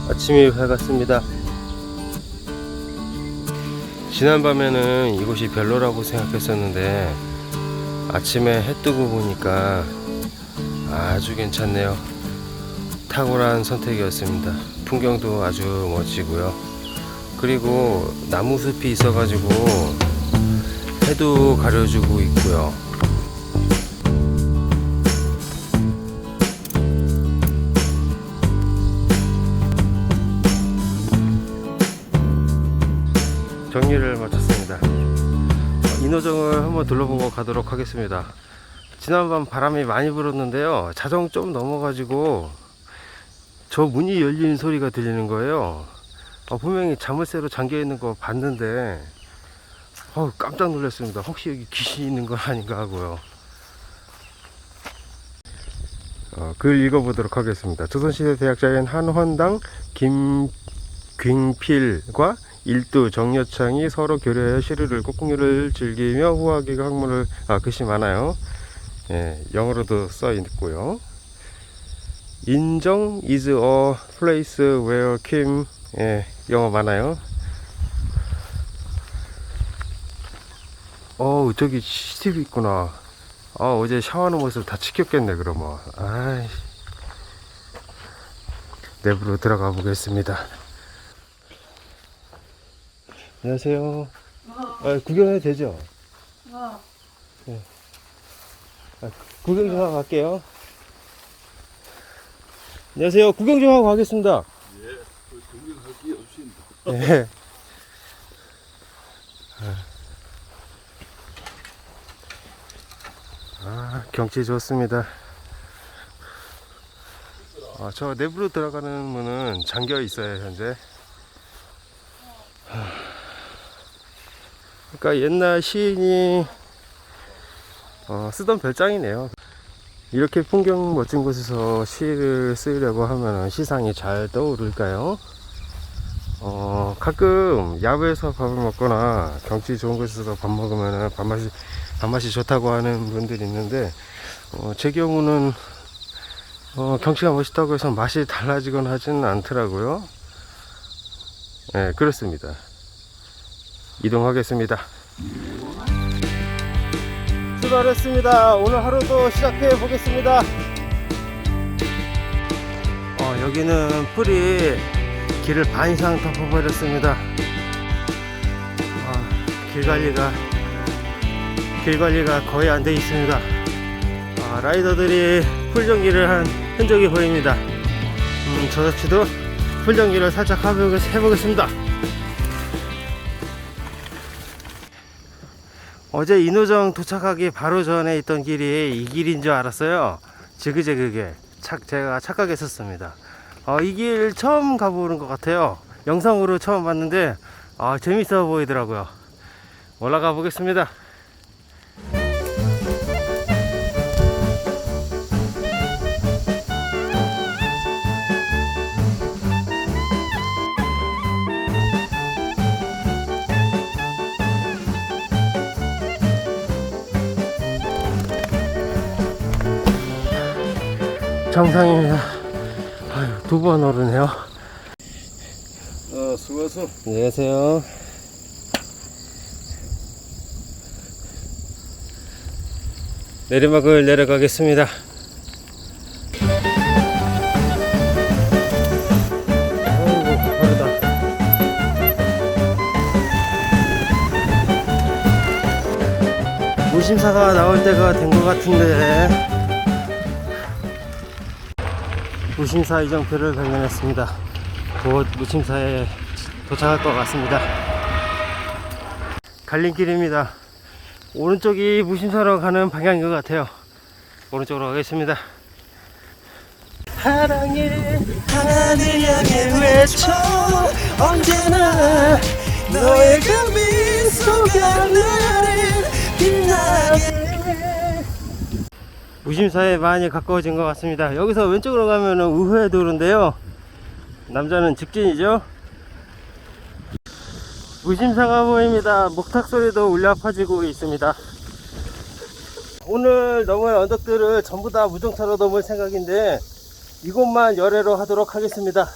아침이 밝았습니다. 지난밤에는 이곳이 별로라고 생각했었는데 아침에 해 뜨고 보니까 아주 괜찮네요. 탁월한 선택이었습니다. 풍경도 아주 멋지고요. 그리고 나무숲이 있어가지고 해도 가려주고 있고요. 정리를 마쳤습니다. 인호정을 한번 둘러보고 가도록 하겠습니다. 지난밤 바람이 많이 불었는데요, 자정 좀 넘어가지고 저 문이 열리는 소리가 들리는 거예요. 분명히 자물쇠로 잠겨 있는 거 봤는데 깜짝 놀랐습니다. 혹시 여기 귀신이 있는 건 아닌가 하고요. 글 읽어보도록 하겠습니다. 조선시대 대학자인 한헌당 김귀필과 일두 정여창이 서로 교류하여 시를 읽고 풍류를 즐기며 후하게 학문을 글씨 많아요. 예, 영어로도 써 있고요. 인정 is a place where Kim, 예, 영어 많아요. 저기 CCTV 있구나. 어제 샤워하는 모습 다 찍혔겠네. 그러면 내부로 들어가 보겠습니다. 안녕하세요. 구경해도 되죠? 네. 구경 좀 하고 갈게요. 안녕하세요. 구경 좀 하고 가겠습니다. 예, 구경할 게 없습니다. 네. 경치 좋습니다. 저 내부로 들어가는 문은 잠겨 있어요, 현재. 그러니까 옛날 시인이 쓰던 별장이네요. 이렇게 풍경 멋진 곳에서 시를 쓰려고 하면 시상이 잘 떠오를까요? 가끔 야외에서 밥을 먹거나 경치 좋은 곳에서 밥 먹으면 밥맛이 좋다고 하는 분들이 있는데, 제 경우는 경치가 멋있다고 해서 맛이 달라지거나 하지는 않더라고요. 네, 그렇습니다. 이동하겠습니다. 출발했습니다. 오늘 하루도 시작해 보겠습니다. 여기는 풀이 길을 반 이상 덮어버렸습니다. 길 관리가 거의 안 돼 있습니다. 라이더들이 풀 정리를 한 흔적이 보입니다. 저자치도 풀 정리를 살짝 해보겠습니다. 어제 인호정 도착하기 바로 전에 있던 길이 이 길인 줄 알았어요. 지그재그게 제가 착각했었습니다. 이 길 처음 가보는 것 같아요. 영상으로 처음 봤는데 재밌어 보이더라고요. 올라가 보겠습니다. 정상입니다. 두 번 오르네요. 수고하소. 안녕하세요. 내리막을 내려가겠습니다. 빠르다. 무심사가 나올 때가 된 것 같은데, 무심사 이정표를 발견했습니다. 곧 무심사에 도착할 것 같습니다. 갈림길입니다. 오른쪽이 무심사로 가는 방향인 것 같아요. 오른쪽으로 가겠습니다. 사랑해 하늘 향해 외쳐 언제나 너의 그 미소가 나를 빛나게. 무심사에 많이 가까워진 것 같습니다. 여기서 왼쪽으로 가면 우회 도로인데요, 남자는 직진이죠. 무심사가 보입니다. 목탁 소리도 울려 퍼지고 있습니다. 오늘 넘을 언덕들을 전부 다 무정차로 넘을 생각인데 이곳만 열애로 하도록 하겠습니다.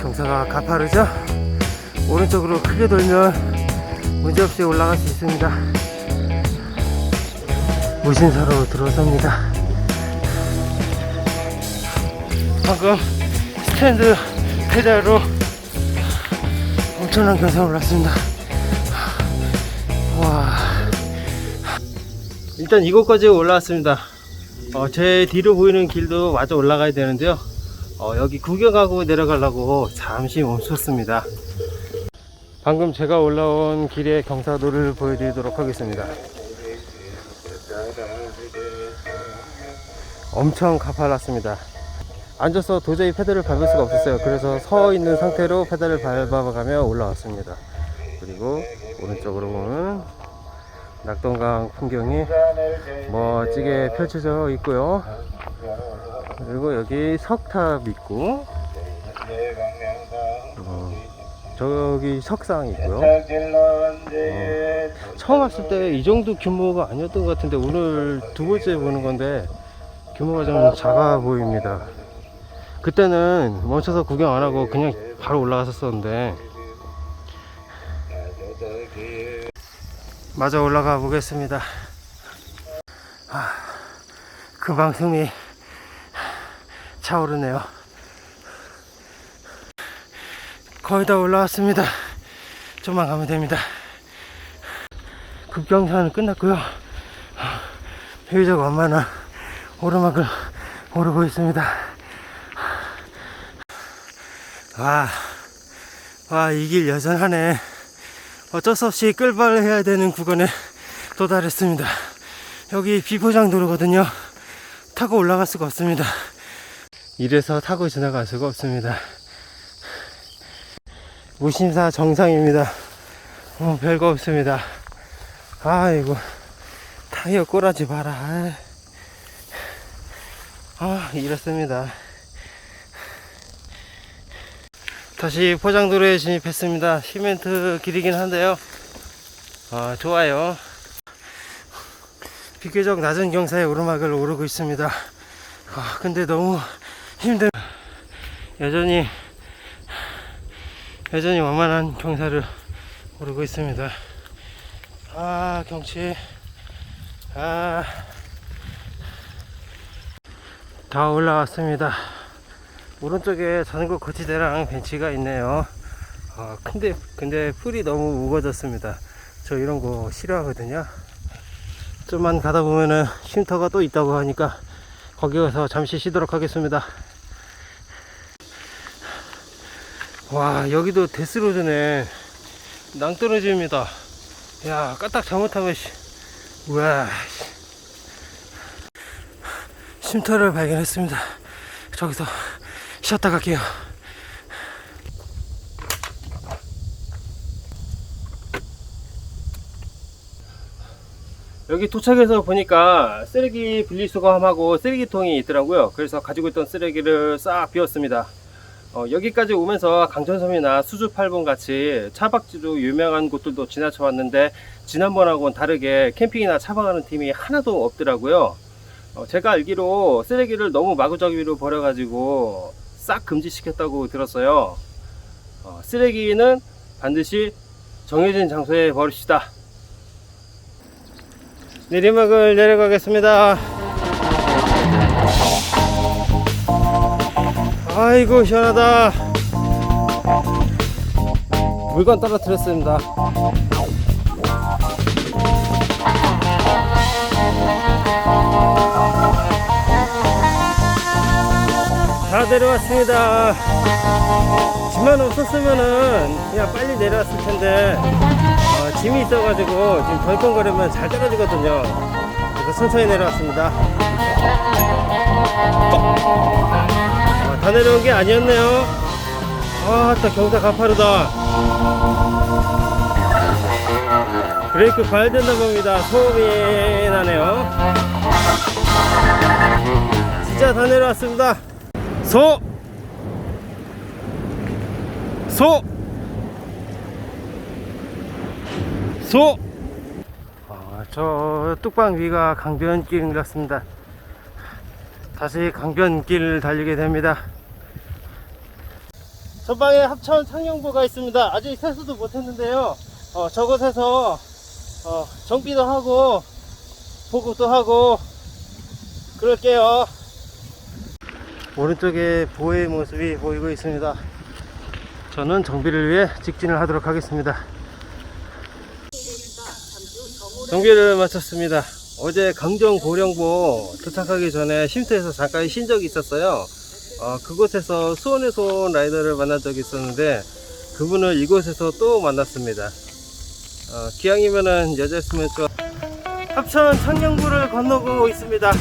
경사가 가파르죠? 오른쪽으로 크게 돌면 문제없이 올라갈 수 있습니다. 무신사로 들어섭니다. 방금 스탠드 페달로 엄청난 경사를 올랐습니다. 와, 일단 이곳까지 올라왔습니다. 제 뒤로 보이는 길도 마저 올라가야 되는데요. 여기 구경하고 내려가려고 잠시 멈췄습니다. 방금 제가 올라온 길의 경사도를 보여드리도록 하겠습니다. 엄청 가팔랐습니다. 앉아서 도저히 페달을 밟을 수가 없었어요. 그래서 서 있는 상태로 페달을 밟아가며 올라왔습니다. 그리고 오른쪽으로 보면 낙동강 풍경이 멋지게 펼쳐져 있고요. 그리고 여기 석탑 있고, 저기 석상 있고요. 처음 왔을 때 이 정도 규모가 아니었던 것 같은데 오늘 두 번째 보는 건데 규모가 좀 작아 보입니다. 그때는 멈춰서 구경 안 하고 그냥 바로 올라갔었는데, 마저 올라가 보겠습니다. 금방 숨이 차오르네요. 거의 다 올라왔습니다. 좀만 가면 됩니다. 급경사는 끝났고요. 비교적 완만한 오르막을 오르고 있습니다. 와, 이 길 여전하네. 어쩔 수 없이 끌발을 해야 되는 구간에 도달했습니다. 여기 비포장도로거든요. 타고 올라갈 수가 없습니다. 이래서 타고 지나갈 수가 없습니다. 무신사 정상입니다. 별거 없습니다. 아이고, 타이어 꼬라지 마라. 이렇습니다. 다시 포장도로에 진입했습니다. 시멘트 길이긴 한데요. 좋아요. 비교적 낮은 경사의 오르막을 오르고 있습니다. 근데 너무 여전히 완만한 경사를 오르고 있습니다. 경치. 다 올라왔습니다. 오른쪽에 자전거 거치대랑 벤치가 있네요. 근데 풀이 너무 우거졌습니다. 저 이런 거 싫어하거든요. 좀만 가다 보면은 쉼터가 또 있다고 하니까 거기 가서 잠시 쉬도록 하겠습니다. 와, 여기도 데스로드네. 낭떠러지입니다. 야, 까딱 잘못하면 우와, 쉼터를 발견했습니다. 저기서 쉬었다 갈게요. 여기 도착해서 보니까 쓰레기 분리수거함하고 쓰레기통이 있더라고요. 그래서 가지고 있던 쓰레기를 싹 비웠습니다. 여기까지 오면서 강천섬이나 수주 8번 같이 차박지로 유명한 곳들도 지나쳐 왔는데 지난번하고는 다르게 캠핑이나 차박하는 팀이 하나도 없더라고요. 제가 알기로 쓰레기를 너무 마구잡이로 버려가지고 싹 금지시켰다고 들었어요. 쓰레기는 반드시 정해진 장소에 버립시다. 내리막을 내려가겠습니다. 아이고, 시원하다. 물건 떨어뜨렸습니다. 다 내려왔습니다. 짐만 없었으면은 그냥 빨리 내려왔을 텐데 짐이 있어가지고 지금 덜컹거리면 잘 떨어지거든요. 그래서 천천히 내려왔습니다. 다 내려온 게 아니었네요. 또 경사 가파르다. 브레이크 밟아야 된다 봅니다. 소음이 나네요. 진짜 다 내려왔습니다. 저 뚝방 위가 강변길 같습니다. 다시 강변길을 달리게 됩니다. 전방에 합천 상령부가 있습니다. 아직 세수도 못했는데요. 저곳에서 정비도 하고 보급도 하고 그럴게요. 오른쪽에 보의 모습이 보이고 있습니다. 저는 정비를 위해 직진을 하도록 하겠습니다. 정비를 마쳤습니다. 어제 강정 고령보 도착하기 전에 쉼터에서 잠깐 쉰 적이 있었어요. 그곳에서 수원에서 온 라이더를 만난 적이 있었는데 그분을 이곳에서 또 만났습니다. 기왕이면은 여자였으면 좋아. 합천 창녕부를 건너고 있습니다.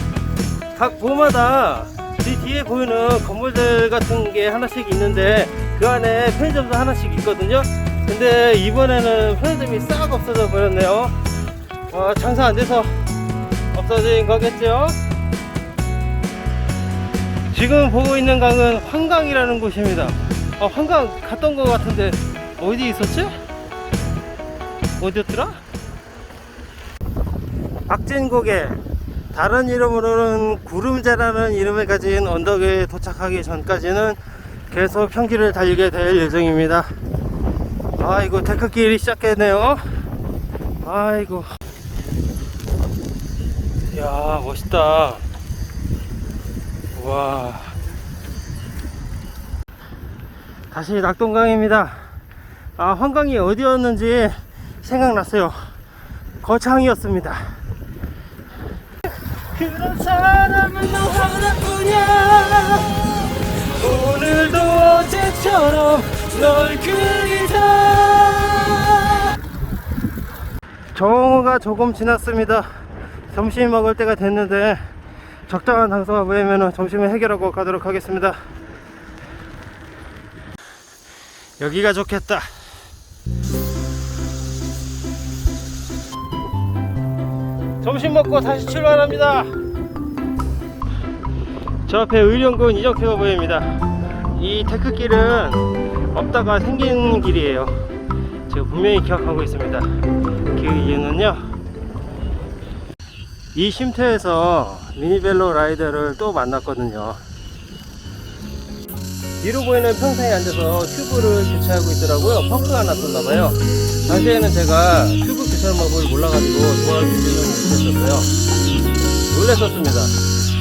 각 보마다 이 뒤에 보이는 건물들 같은 게 하나씩 있는데 그 안에 편의점도 하나씩 있거든요. 근데 이번에는 편의점이 싹 없어져 버렸네요. 장사 안 돼서 없어진 거겠죠. 지금 보고 있는 강은 환강이라는 곳입니다. 환강 갔던 것 같은데 어디 있었지? 어디였더라? 박진고개, 다른 이름으로는 구름제라는 이름을 가진 언덕에 도착하기 전까지는 계속 평지를 달리게 될 예정입니다. 아이고, 데크길이 시작했네요. 아이고, 이야, 멋있다. 와, 다시 낙동강입니다. 환강이 어디였는지 생각났어요. 거창이었습니다. 그런 사람은 너 하나뿐이야. 오늘도 어제처럼 널 그리다. 정오가 조금 지났습니다. 점심 먹을 때가 됐는데 적당한 장소가 보이면 점심을 해결하고 가도록 하겠습니다. 여기가 좋겠다. 점심 먹고 다시 출발합니다. 저 앞에 의령군 이정표가 보입니다. 이 테크길은 없다가 생긴 길이에요. 제가 분명히 기억하고 있습니다. 그 이유는요, 이 쉼터에서 미니벨로 라이더를 또 만났거든요. 뒤로 보이는 평상에 앉아서 튜브를 교체하고 있더라고요. 펑크가 났었나봐요. 당시에는 제가 튜브 교체 방법을 몰라가지고 도와주지는 못했었어요. 놀랬었습니다.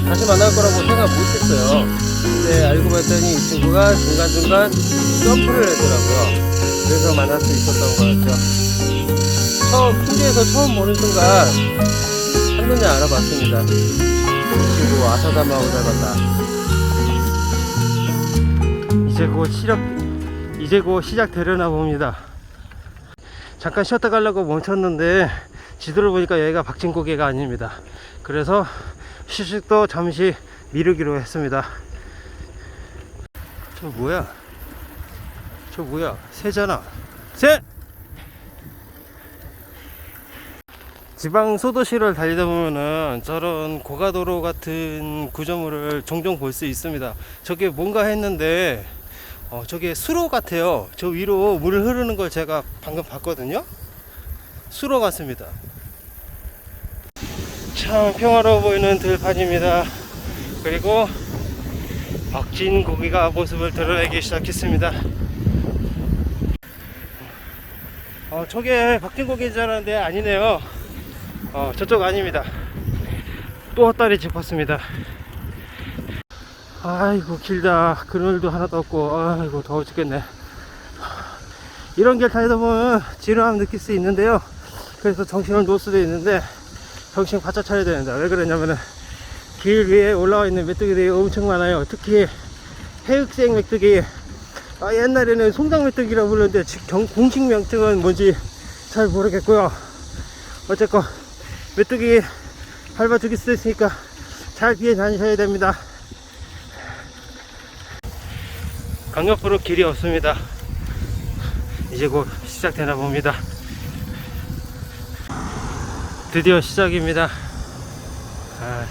다시 만날 거라고 생각 못했어요. 근데 알고 봤더니 이 친구가 중간중간 점프를 했더라고요. 그래서 만날 수 있었던 거였죠. 풍주에서 처음 보는 순간 한눈에 알아봤습니다. 이 친구 아사다마하고 닮았다. 이제 곧 시작되려나 봅니다. 잠깐 쉬었다 가려고 멈췄는데 지도를 보니까 여기가 박진고개가 아닙니다. 그래서 휴식도 잠시 미루기로 했습니다. 저 뭐야? 새잖아. 새! 지방 소도시를 달리다 보면은 저런 고가도로 같은 구조물을 종종 볼 수 있습니다. 저게 뭔가 했는데 저게 수로 같아요. 저 위로 물 흐르는 걸 제가 방금 봤거든요. 수로 같습니다. 참 평화로워 보이는 들판입니다. 그리고 박진고기가 모습을 드러내기 시작했습니다. 저게 박진고기인 줄 알았는데 아니네요. 저쪽 아닙니다. 또 헛다리 짚었습니다. 아이고 길다. 그늘도 하나도 없고 아이고 더워 죽겠네. 이런 길 다니다 보면 지루함 느낄 수 있는데요. 그래서 정신을 놓을 수도 있는데 정신 바짝 차려야 됩니다. 왜 그러냐면은 길 위에 올라와 있는 메뚜기들이 엄청 많아요. 특히 해육생 메뚜기. 옛날에는 송장 메뚜기라고 불렀는데 공식 명칭은 뭔지 잘 모르겠고요. 어쨌건 메뚜기 밟아 죽일 수도 있으니까 잘 피해 다니셔야 됩니다. 강 옆으로 길이 없습니다. 이제 곧 시작되나 봅니다. 드디어 시작입니다.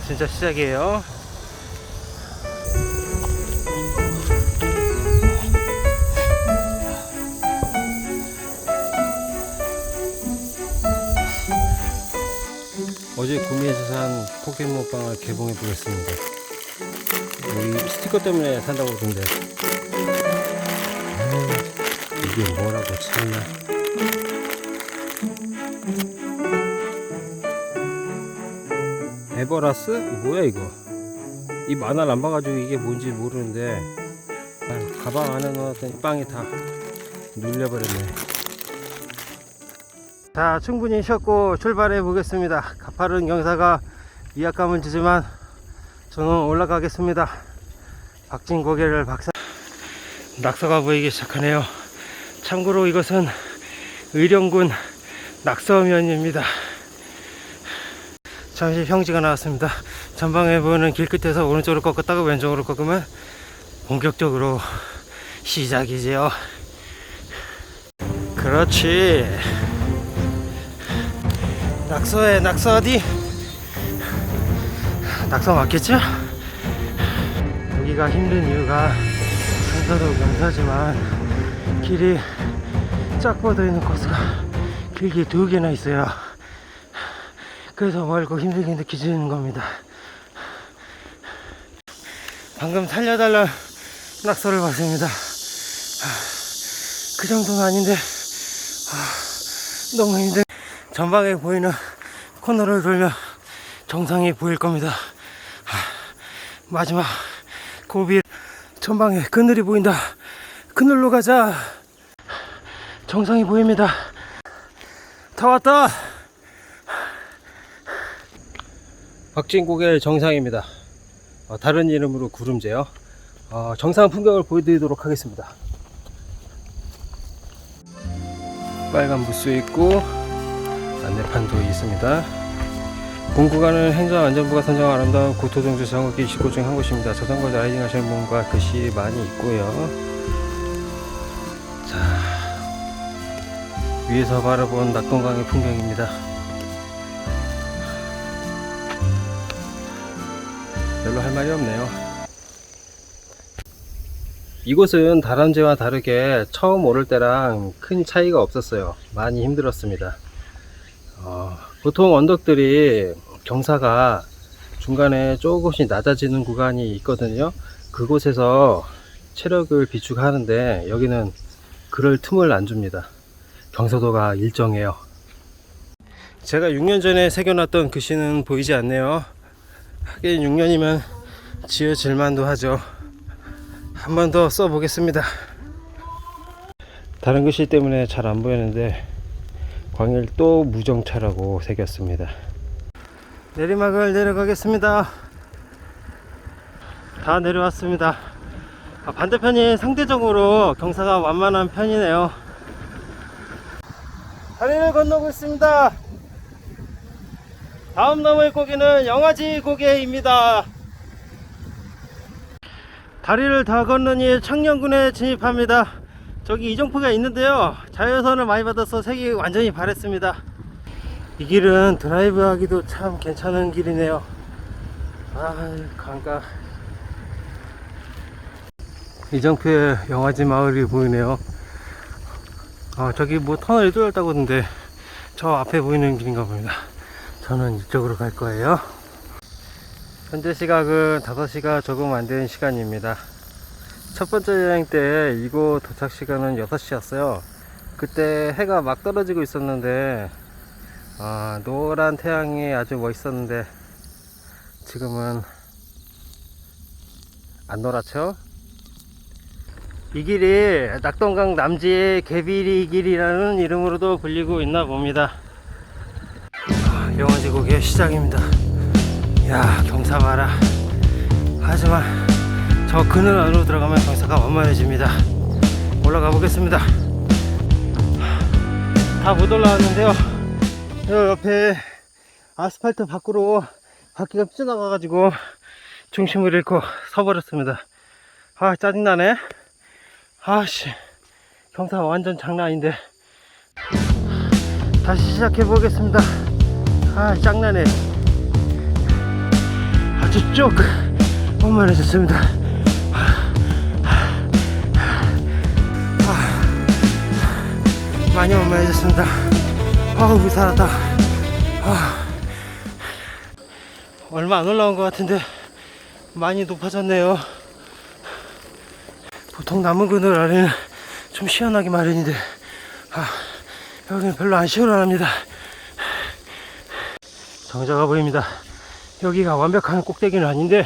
진짜 시작이에요. 어제 구매해서 산 포켓몬빵을 개봉해 보겠습니다. 이 스티커 때문에 산다고 그러던데. 이게 뭐라고 참나. 에버라스? 뭐야 이거? 이 만화를 안 봐가지고 이게 뭔지 모르는데 가방 안에 넣었더니 빵이 다 눌려버렸네. 자, 충분히 쉬었고 출발해 보겠습니다. 가파른 경사가 위압감은 주지만 저는 올라가겠습니다. 박진 고개를 박사. 낙서가 보이기 시작하네요. 참고로 이것은 의령군 낙서면입니다. 잠시 평지가 나왔습니다. 전방에 보이는 길 끝에서 오른쪽으로 꺾었다가 왼쪽으로 꺾으면 본격적으로 시작이지요. 그렇지. 낙서해. 낙서 어디? 낙서 맞겠죠? 여기가 힘든 이유가 경사도 경사지만 길이 쫙 뻗어 있는 코스가 길게 2개나 있어요. 그래서 멀고 힘들게 느껴지는 겁니다. 방금 살려달라 낙서를 봤습니다. 그 정도는 아닌데 너무 힘들. 전방에 보이는 코너를 돌면 정상이 보일 겁니다. 마지막 고비. 전방에 그늘이 보인다. 그늘로 가자. 정상이 보입니다. 다 왔다. 박진고개 정상입니다. 다른 이름으로 구름제요. 정상 풍경을 보여드리도록 하겠습니다. 빨간 부스 있고 안내판도 있습니다. 본 구간은 행정안전부가 선정한 아름다운 고토종주 자전거길 29 중 한 곳입니다. 자전거 라이딩 하시는 분과 글씨 많이 있고요. 자, 위에서 바라본 낙동강의 풍경입니다. 별로 할 말이 없네요. 이곳은 다람쥐와 다르게 처음 오를 때랑 큰 차이가 없었어요. 많이 힘들었습니다. 보통 언덕들이 경사가 중간에 조금씩 낮아지는 구간이 있거든요. 그곳에서 체력을 비축하는데 여기는 그럴 틈을 안 줍니다. 경사도가 일정해요. 제가 6년 전에 새겨놨던 글씨는 보이지 않네요. 하긴 6년이면 지워질만도 하죠. 한 번 더 써보겠습니다. 다른 글씨 때문에 잘 안 보이는데 광일도 무정차라고 새겼습니다. 내리막을 내려가겠습니다. 다 내려왔습니다. 반대편이 상대적으로 경사가 완만한 편이네요. 다리를 건너고 있습니다. 다음 넘을 고개는 영아지 고개입니다. 다리를 다 건너니 청년군에 진입합니다. 저기 이정표가 있는데요, 자유선을 많이 받아서 색이 완전히 바랬습니다. 이 길은 드라이브 하기도 참 괜찮은 길이네요. 강가. 이정표에 영아지 마을이 보이네요. 저기 뭐 터널이 뚫렸다고 하던데 저 앞에 보이는 길인가 봅니다. 저는 이쪽으로 갈 거예요. 현재 시각은 5시가 조금 안 되는 시간입니다. 첫 번째 여행 때 이곳 도착 시간은 6시였어요. 그때 해가 막 떨어지고 있었는데 노란 태양이 아주 멋있었는데 지금은 안 노랗죠? 이 길이 낙동강 남지의 개비리 길이라는 이름으로도 불리고 있나 봅니다. 영아지 고개 시작입니다. 야, 경사 봐라. 하지만 저 그늘 안으로 들어가면 경사가 완만해집니다. 올라가 보겠습니다. 다 못 올라왔는데요, 요 옆에 아스팔트 밖으로 바퀴가 삐져나가 가지고 중심을 잃고 서버렸습니다. 짜증나네. 경사 완전 장난 아닌데. 다시 시작해 보겠습니다. 짱나네. 아주 쭉 완만해졌습니다. 많이 완만해졌습니다. 살았다. 얼마 안 올라온 것 같은데 많이 높아졌네요. 보통 나무 그늘 아래는 좀 시원하기 마련인데 여기는 별로 안 시원합니다. 정자가 보입니다. 여기가 완벽한 꼭대기는 아닌데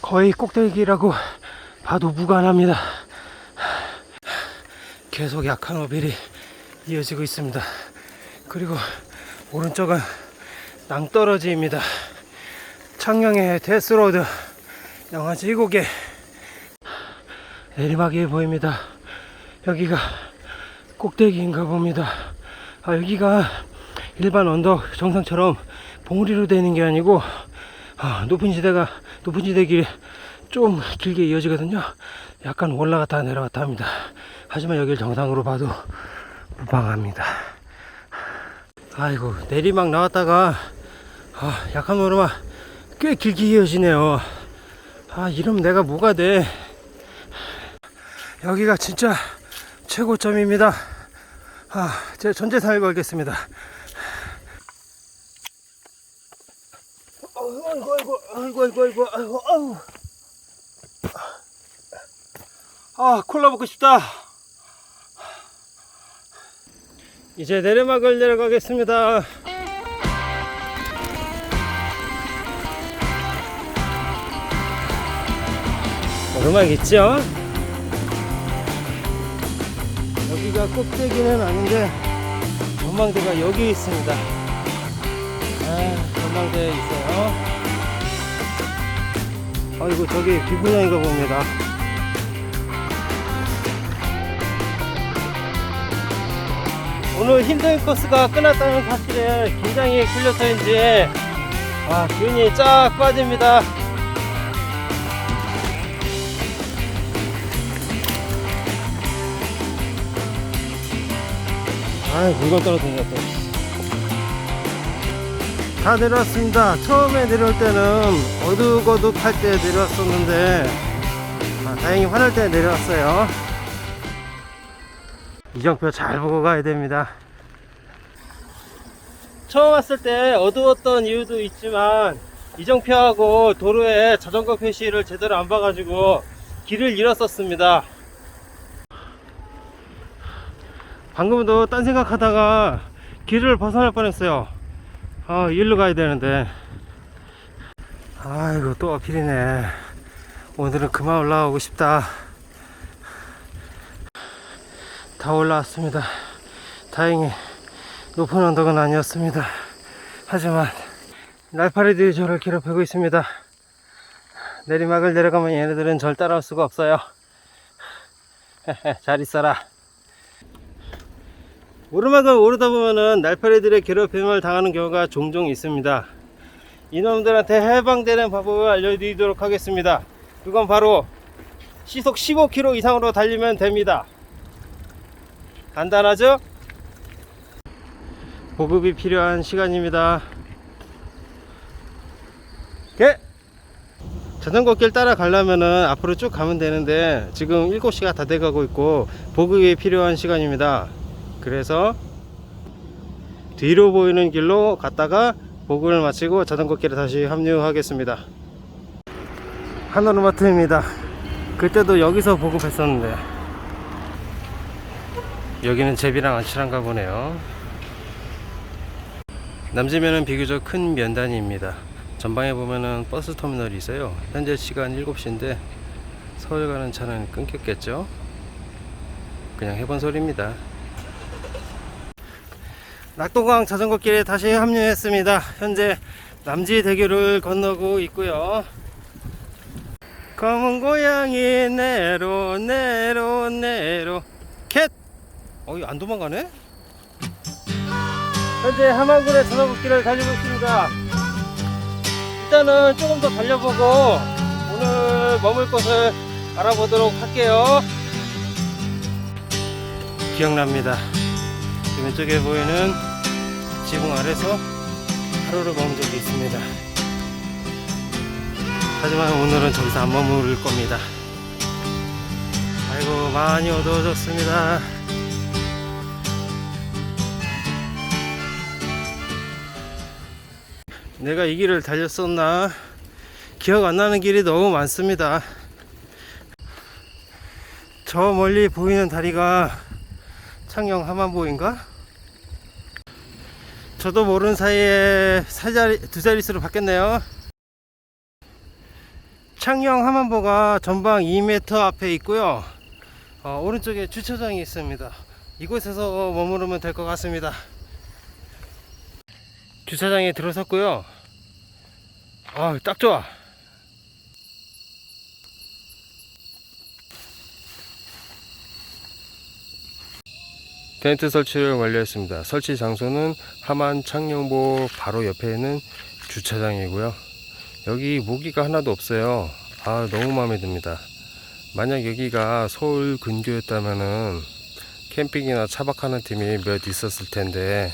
거의 꼭대기라고 봐도 무관합니다. 계속 약한 어빌이 이어지고 있습니다. 그리고 오른쪽은 낭떠러지입니다. 창녕의 데스로드 양아지 7개 내리막이 보입니다. 여기가 꼭대기인가 봅니다. 여기가 일반 언덕 정상처럼 봉우리로 되는 게 아니고 높은 지대길이 좀 길게 이어지거든요. 약간 올라갔다 내려갔다 합니다. 하지만 여길 정상으로 봐도 무방합니다. 아이고, 내리막 나왔다가 약한 오르막 꽤 길게 이어지네요. 이러면 내가 뭐가 돼. 여기가 진짜 최고점입니다. 제 전재산을 걸겠습니다. 아이고. 콜라 먹고 싶다. 이제 내리막을 내려가겠습니다. 오르막 있죠? 여기가 꼭대기는 아닌데 전망대가 여기 있습니다. 전망대에 있어요. 아이고, 저기 비분양인가 봅니다. 오늘 힘든 코스가 끝났다는 사실에 긴장이 풀려서인지 기운이 쫙 빠집니다. 물건 떨어뜨렸다. 다 내려왔습니다. 처음에 내려올 때는 어둑어둑할 때 내려왔었는데 다행히 환할 때 내려왔어요. 이정표 잘 보고 가야 됩니다. 처음 왔을 때 어두웠던 이유도 있지만 이정표하고 도로에 자전거 표시를 제대로 안 봐가지고 길을 잃었었습니다. 방금도 딴 생각하다가 길을 벗어날 뻔했어요. 일로 가야 되는데. 아이고, 또 어필이네. 오늘은 그만 올라가고 싶다. 다 올라왔습니다. 다행히 높은 언덕은 아니었습니다. 하지만 날파리들이 저를 괴롭히고 있습니다. 내리막을 내려가면 얘네들은 절 따라올 수가 없어요. 잘 있어라. 오르막을 오르다 보면은 날파리들의 괴롭힘을 당하는 경우가 종종 있습니다. 이놈들한테 해방되는 방법을 알려드리도록 하겠습니다. 그건 바로 시속 15km 이상으로 달리면 됩니다. 간단하죠? 보급이 필요한 시간입니다. 자전거 길 따라가려면은 앞으로 쭉 가면 되는데 지금 7시가 다 돼가고 있고 보급이 필요한 시간입니다. 그래서 뒤로 보이는 길로 갔다가 보급을 마치고 자전거 길에 다시 합류하겠습니다. 하노르마트입니다. 그때도 여기서 보급했었는데 여기는 제비랑 안 친한가 보네요. 남지면은 비교적 큰 면단위입니다. 전방에 보면은 버스 터미널이 있어요. 현재 시간 7시인데 서울 가는 차는 끊겼겠죠. 그냥 해본 소리입니다. 낙동강 자전거길에 다시 합류했습니다. 현재 남지대교를 건너고 있고요. 검은 고양이 내로 캣! 안 도망가네? 현재 함안군의 자전거길을 달리고 있습니다. 일단은 조금 더 달려보고 오늘 머물 곳을 알아보도록 할게요. 기억납니다. 왼쪽에 보이는 지붕 아래서 하루를 머문 적이 있습니다. 하지만 오늘은 저기서 안 머무를 겁니다. 아이고, 많이 어두워졌습니다. 내가 이 길을 달렸었나? 기억 안 나는 길이 너무 많습니다. 저 멀리 보이는 다리가 창녕 하만보인가? 저도 모르는 사이에 두 자릿수로 바뀌었네요. 창녕 하만보가 전방 2m 앞에 있고요. 오른쪽에 주차장이 있습니다. 이곳에서 머무르면 될 것 같습니다. 주차장에 들어섰고요. 딱 좋아. 텐트 설치를 완료했습니다. 설치 장소는 하만 창녕보 바로 옆에 있는 주차장이고요. 여기 모기가 하나도 없어요. 너무 마음에 듭니다. 만약 여기가 서울 근교였다면은 캠핑이나 차박하는 팀이 몇 있었을 텐데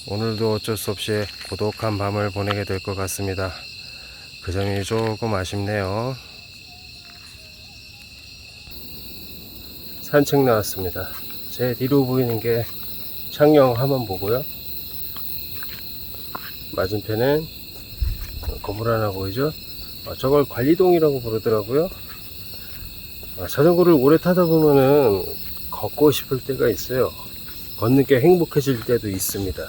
오늘도 어쩔 수 없이 고독한 밤을 보내게 될 것 같습니다. 그 점이 조금 아쉽네요. 산책 나왔습니다. 제 뒤로 보이는 게 창녕 하만보고요. 맞은편엔 건물 하나 보이죠? 저걸 관리동이라고 부르더라고요. 자전거를 오래 타다 보면은 걷고 싶을 때가 있어요. 걷는 게 행복해질 때도 있습니다.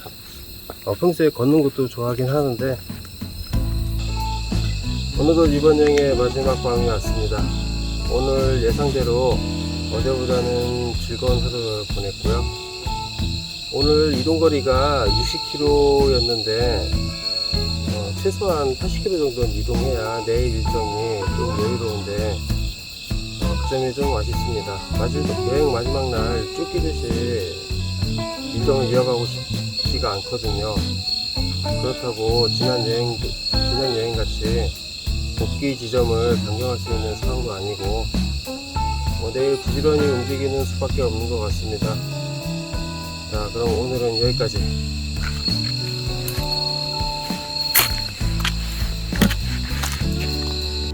평소에 걷는 것도 좋아하긴 하는데 오늘도 이번 여행의 마지막 밤이 왔습니다. 오늘 예상대로 어제보다는 즐거운 하루를 보냈고요. 오늘 이동거리가 60km였는데 최소한 80km 정도는 이동해야 내일 일정이 좀 여유로운데 그 점이 좀 아쉽습니다. 여행 마지막 날 쫓기듯이 일정을 이어가고 싶지가 않거든요. 그렇다고 지난 여행같이 복귀 지점을 변경할 수 있는 상황도 아니고 내일 부지런히 움직이는 수밖에 없는 것 같습니다. 자, 그럼 오늘은 여기까지.